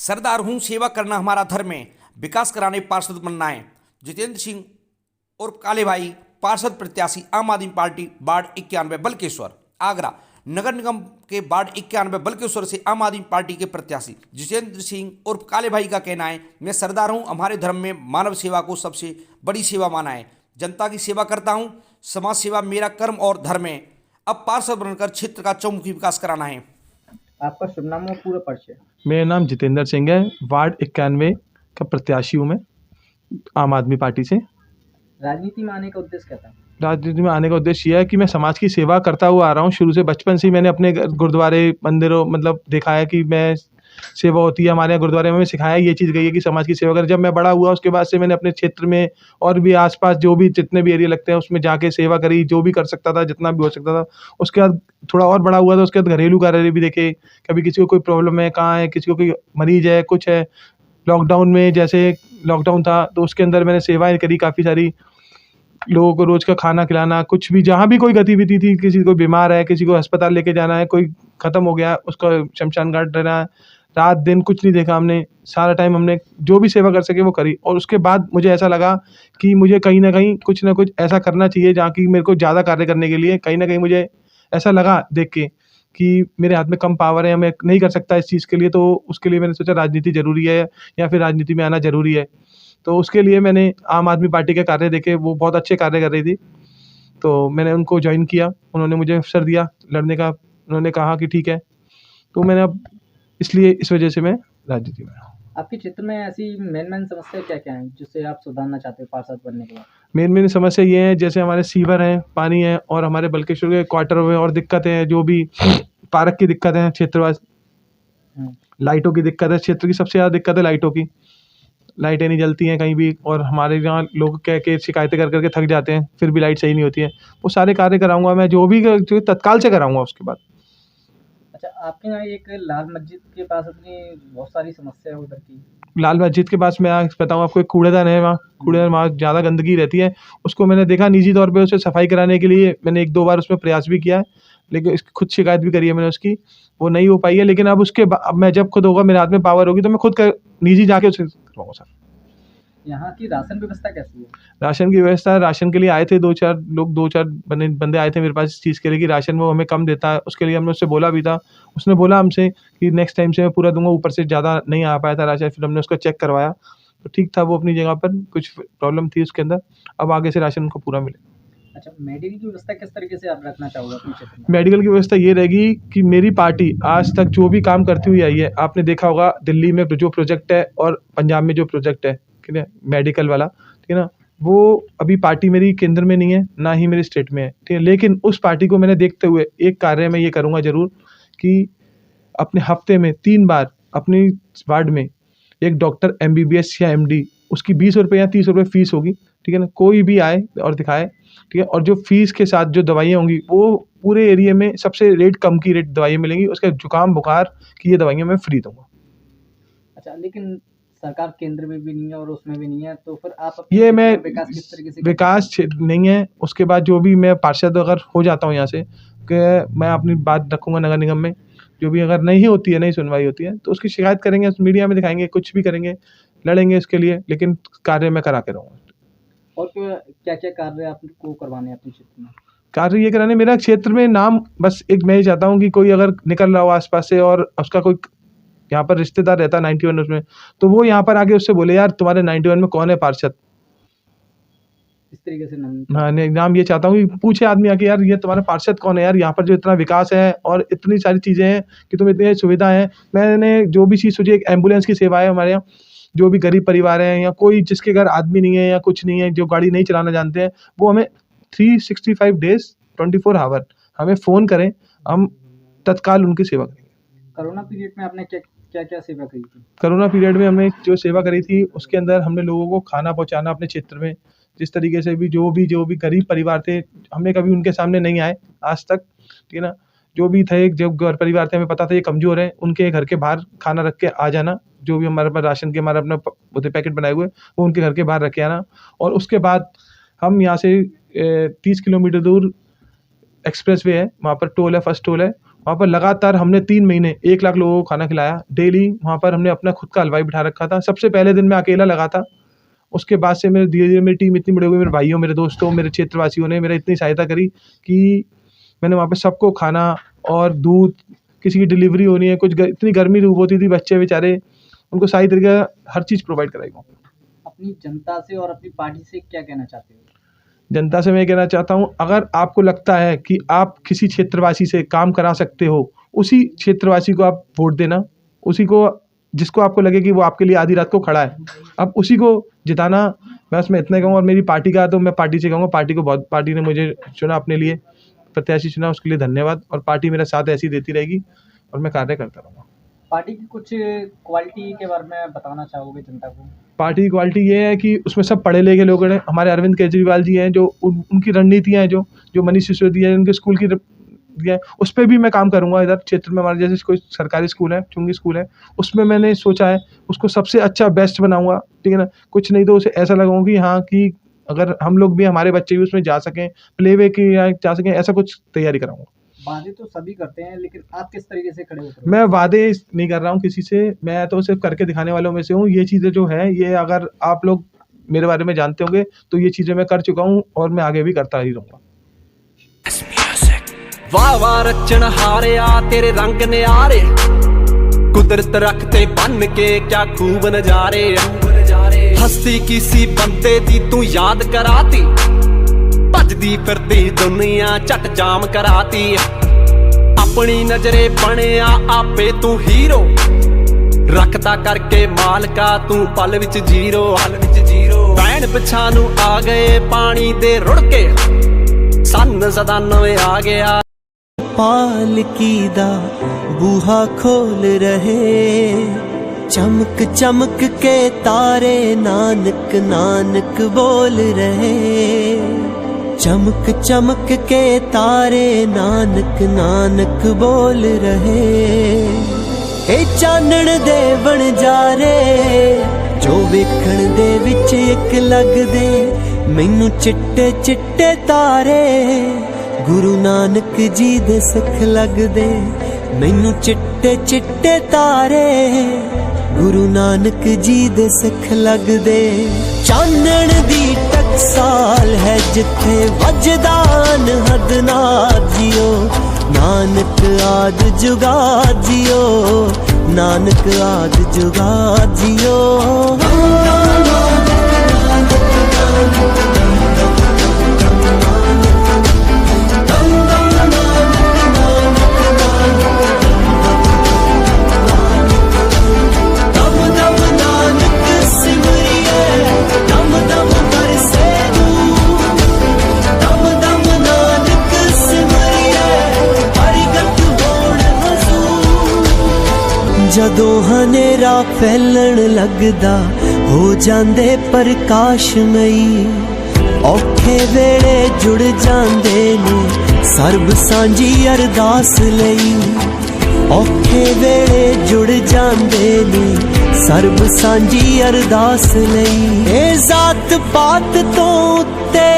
सरदार हूँ, सेवा करना हमारा धर्म है, विकास कराने पार्षद बनना है। जितेंद्र सिंह और काले भाई, पार्षद प्रत्याशी आम आदमी पार्टी, वार्ड 91 बल्केश्वर, आगरा नगर निगम के वार्ड 91 बल्केश्वर से आम आदमी पार्टी के प्रत्याशी जितेंद्र सिंह और काले भाई का कहना है, मैं सरदार हूँ, हमारे धर्म में मानव सेवा को सबसे बड़ी सेवा माना है। जनता की सेवा करता हूँ, समाज सेवा मेरा कर्म और धर्म है। अब पार्षद बनकर क्षेत्र का चौमुखी विकास कराना है। आपका शुभ नाम और पूरा परिचय। मेरा नाम जितेंद्र सिंह है, वार्ड 91 का प्रत्याशी हूँ मैं, आम आदमी पार्टी से। राजनीति में आने का उद्देश्य क्या था? राजनीति में आने का उद्देश्य यह है कि मैं समाज की सेवा करता हुआ आ रहा हूँ। शुरू से बचपन से ही मैंने अपने गुरुद्वारे मंदिरों मतलब देखा है कि मैं सेवा होती है। हमारे यहाँ गुरुद्वारे में सिखाया ये चीज़ गई है कि समाज की सेवा करें। जब मैं बड़ा हुआ उसके बाद से मैंने अपने क्षेत्र में और भी आसपास जो भी जितने भी एरिया लगते हैं उसमें जाके सेवा करी, जो भी कर सकता था, जितना भी हो सकता था। उसके बाद थोड़ा और बड़ा हुआ तो उसके बाद घरेलू कार्य भी देखे, कभी किसी को कोई प्रॉब्लम है, कहाँ है, किसी को कोई मरीज है, कुछ है। लॉकडाउन में जैसे लॉकडाउन था तो उसके अंदर मैंने सेवाएँ करी काफ़ी सारी, लोगों को रोज़ का खाना खिलाना, कुछ भी जहाँ भी कोई गतिविधि थी, किसी को बीमार है, किसी को अस्पताल लेके जाना है, कोई ख़त्म हो गया उसका शमशान घाट रहना, रात दिन कुछ नहीं देखा हमने। सारा टाइम हमने जो भी सेवा कर सके वो करी। और उसके बाद मुझे ऐसा लगा कि मुझे कहीं न कहीं कुछ न कुछ ऐसा करना चाहिए जहाँ की मेरे को ज़्यादा कार्य करने के लिए कहीं न कहीं मुझे ऐसा लगा देख के कि मेरे हाथ में कम पावर है या मैं नहीं कर सकता इस चीज़ के लिए। तो उसके लिए मैंने सोचा राजनीति ज़रूरी है या फिर राजनीति में आना ज़रूरी है। तो उसके लिए मैंने आम आदमी पार्टी के कार्य देखे, वो बहुत अच्छे कार्य कर रही थी, तो मैंने उनको जॉइन किया। उन्होंने मुझे अवसर दिया लड़ने का, उन्होंने कहा कि ठीक है, तो मैंने अब इसलिए इस वजह से मैं राजनीति में आया। आपके क्षेत्र में ऐसी मेन समस्या क्या हैं जिससे आप सुधारना चाहते हो पार्षद बनने के बाद? मेन समस्या ये है, जैसे हमारे सीवर हैं, पानी है, और हमारे बल्केश्वर के क्वार्टर में और दिक्कतें हैं, जो भी पार्क की दिक्कतें हैं क्षेत्रवार, लाइटों की दिक्कत है। क्षेत्र की सबसे ज़्यादा दिक्कत है लाइटों की। लाइटें नहीं जलती हैं कहीं भी, और हमारे यहाँ लोग कह के शिकायतें कर करके थक जाते हैं, फिर भी लाइट सही नहीं होती है। वो सारे कार्य कराऊंगा मैं, जो तत्काल से कराऊंगा उसके बाद। अच्छा, आपके यहाँ एक लाल मस्जिद के पास अपनी बहुत सारी समस्या है उधर की। लाल मस्जिद के पास मैं बताऊँ आपको, एक कूड़ेदान है वहाँ, कूड़ेदान वहाँ ज़्यादा गंदगी रहती है। उसको मैंने देखा निजी तौर पे, उसे सफाई कराने के लिए मैंने 1-2 बार उसमें प्रयास भी किया है, लेकिन खुद शिकायत भी करी है मैंने उसकी, वो नहीं हो पाई है। लेकिन अब अब मैं जब खुद होगा, मेरे हाथ में पावर होगी, तो मैं खुद निजी जाके उसे करवाऊँगा सर। यहाँ की राशन व्यवस्था कैसी है? राशन की व्यवस्था, राशन के लिए आए थे 2-4 लोग, 2-4 बंदे आए थे मेरे पास इस चीज़ के लिए कि राशन वो हमें कम देता है। उसके लिए हमने उससे बोला भी था, उसने बोला हमसे कि नेक्स्ट टाइम से मैं पूरा दूंगा। ऊपर से ज़्यादा नहीं आ पाया था राशन, फिर हमने उसका चेक करवाया तो ठीक था वो अपनी जगह पर, कुछ प्रॉब्लम थी उसके अंदर। अब आगे से राशन उनको पूरा मिले। अच्छा, मेडिकल की व्यवस्था किस तरीके से आप रखना चाहोगे अपने क्षेत्र में? मेडिकल की व्यवस्था ये रहेगी कि मेरी पार्टी आज तक जो भी काम करती हुई आई है, आपने देखा होगा दिल्ली में जो प्रोजेक्ट है और पंजाब में जो प्रोजेक्ट है, ठीक है, मेडिकल वाला, ठीक है ना, वो अभी पार्टी मेरी केंद्र में नहीं है, ना ही मेरी स्टेट में है, ठीक है। लेकिन उस पार्टी को मैंने देखते हुए एक कार्य मैं ये करूँगा ज़रूर कि अपने हफ्ते में 3 बार अपनी वार्ड में एक डॉक्टर MBBS या MD, उसकी 20 रुपये या 30 रुपये फ़ीस होगी, ठीक है ना, कोई भी आए और दिखाए, ठीक है। और जो फ़ीस के साथ जो दवाइयाँ होंगी वो पूरे एरिया में सबसे रेट कम की रेट दवाइयाँ मिलेंगी। उसका जुकाम बुखार की ये दवाइयाँ मैं फ्री दूंगा। अच्छा, लेकिन सरकार केंद्र में भी नहीं है और उसमें भी नहीं है, तो फिर आप ये मैं विकास किस तरीके से विकास नहीं है। उसके बाद जो भी मैं पार्षद अगर हो जाता हूँ यहाँ से, मैं अपनी बात रखूँगा नगर निगम में, जो भी अगर नहीं होती है, नहीं सुनवाई होती है, तो उसकी शिकायत करेंगे, मीडिया में दिखाएंगे, कुछ भी करेंगे, लड़ेंगे इसके लिए, लेकिन कार्य मैं करा के रहूँगा। और क्या क्या कार्य आपको करवाने हैं अपने क्षेत्र में? कार्य ये कराने, मेरा क्षेत्र में नाम, बस एक मैं ही चाहता हूँ कि कोई अगर निकल रहा हो आसपास से और उसका कोई यहाँ पर रिश्तेदार रहता है 91 उसमें, तो वो यहाँ पर आके उससे बोले यार तुम्हारे 91 में कौन है पार्षद। इस तरीके से नाम, हाँ, नाम ये चाहता हूँ कि पूछे आदमी आके यार ये तुम्हारा पार्षद कौन है यार, यहाँ पर जो इतना विकास है और इतनी सारी चीज़ें हैं कि तुम्हें इतनी सुविधा है। मैंने जो भी चीज़ सोची, एक एम्बुलेंस की सेवा है हमारे यहाँ, जो भी गरीब परिवार हैं या कोई जिसके घर आदमी नहीं है या कुछ नहीं है, जो गाड़ी नहीं चलाना जानते हैं, वो हमें 365 डेज 24 आवर हमें फ़ोन करें, हम तत्काल उनकी सेवा करेंगे। कोरोना पीरियड में आपने क्या क्या सेवा करी थी? कोरोना पीरियड में हमने जो सेवा करी थी उसके अंदर हमने लोगों को खाना पहुंचाना अपने क्षेत्र में, जिस तरीके से भी जो भी गरीब परिवार थे, हमने कभी उनके सामने नहीं आए आज तक, ठीक है ना। जो भी थे, जो घर परिवार थे, हमें पता था ये कमज़ोर हैं, उनके घर के बाहर खाना रख के आ जाना, जो भी हमारे पास राशन के हमारे अपने पैकेट बनाए हुए वो उनके घर के बाहर रख के आना। और उसके बाद हम यहाँ से 30 किलोमीटर दूर एक्सप्रेस वे है, वहाँ पर टोल है, फर्स्ट टोल है, वहाँ पर लगातार हमने 3 महीने 1 लाख लोगों को खाना खिलाया डेली। वहाँ पर हमने अपना खुद का हलवाई बिठा रखा था। सबसे पहले दिन मैं अकेला लगा था, उसके बाद से मेरे धीरे-धीरे मेरी टीम इतनी बड़ी हो गई, मेरे भाइयों, मेरे दोस्तों, मेरे क्षेत्रवासियों ने मेरा इतनी सहायता करी कि मैंने वहाँ पे सबको खाना और दूध, किसी की डिलीवरी होनी है, कुछ इतनी गर्मी धूप होती थी, बच्चे बेचारे, उनको सही तरीके का हर चीज़ प्रोवाइड कराई वहाँ पे। अपनी जनता से और अपनी पार्टी से क्या कहना चाहते हो? जनता से मैं कहना चाहता हूँ, अगर आपको लगता है कि आप किसी क्षेत्रवासी से काम करा सकते हो, उसी क्षेत्रवासी को आप वोट देना, उसी को जिसको आपको लगे कि वो आपके लिए आधी रात को खड़ा है, अब उसी को जिताना। मैं उसमें इतना कहूँगा। और मेरी पार्टी का तो मैं पार्टी से कहूँगा, पार्टी ने मुझे चुना, अपने लिए प्रत्याशी चुना, उसके लिए धन्यवाद। और पार्टी मेरा साथ ऐसी देती रहेगी और मैं कार्य करता रहूँगा। पार्टी की कुछ क्वालिटी के बारे में बताना चाहोगे जनता को? पार्टी की क्वालिटी ये है कि उसमें सब पढ़े लिखे लोग हैं। हमारे अरविंद केजरीवाल जी हैं, जो उनकी रणनीतियाँ हैं, जो मनीष सिसोदिया उनके स्कूल की है, उस पर भी मैं काम करूँगा। इधर क्षेत्र में हमारे जैसे कोई सरकारी स्कूल है, चुंगी स्कूल है, उसमें मैंने सोचा है उसको सबसे अच्छा बेस्ट बनाऊँगा, ठीक है ना। कुछ नहीं तो उसे ऐसा लगाऊँ कि हाँ, कि अगर हम लोग भी, हमारे बच्चे भी उसमें जा सकें, प्ले वे की जा सकें, ऐसा कुछ तैयारी कराऊँगा। वादे तो सभी करते हैं, लेकिन आप किस तरीके से खड़े उतरोगे? मैं वादे नहीं कर रहा हूँ किसी से, मैं तो सिर्फ करके दिखाने वालों में से हूँ। ये चीज़ें जो है, ये अगर आप लोग मेरे बारे में जानते होंगे तो ये चीज़ें मैं कर चुका हूँ और मैं आगे भी करता ही रहूँगा। वाह वाह रचन हारिया तेरे रंग न्यारे, कुदरत रखते बन के क्या खूब नजारे। हस्ती किसी बंदे दी तू याद कराती, भजदी फिरदी दुनिया झट जाम कराती। अपनी नजरे बनिया आपे तू हीरो, रखता करके मालका तू पल विच जीरो। भैन पिछा नू आ गए पानी दे रुड़ के, सन सदा नवे आ गया। पालकी दा बूहा खोल रहे, चमक चमक के तारे नानक नानक बोल रहे। चमक चमक के तारे नानक नानक बोल रहे। ए चानण दे बन जा रे, जो वेखण दे विच एक लगदे। मैनू चिट्टे चिट्टे तारे गुरु नानक जी दे सिख लगदे। मैनू चिट्टे चिट्टे तारे गुरु नानक जी दे सिख लगदे। चानण दी टकसाल है जिथे वजदान हदना जियो। नानक आद जुगा जियो, नानक आद जुगा जियो। जदों हनेरा फैलन लगदा हो जांदे प्रकाशमई। औखे वेले जुड़ जांदे ने सर्ब सांझी अरदास लई। औखे वेले जुड़ जांदे ने सर्ब सांझी अरदास लई। ए जात पात तो उत्ते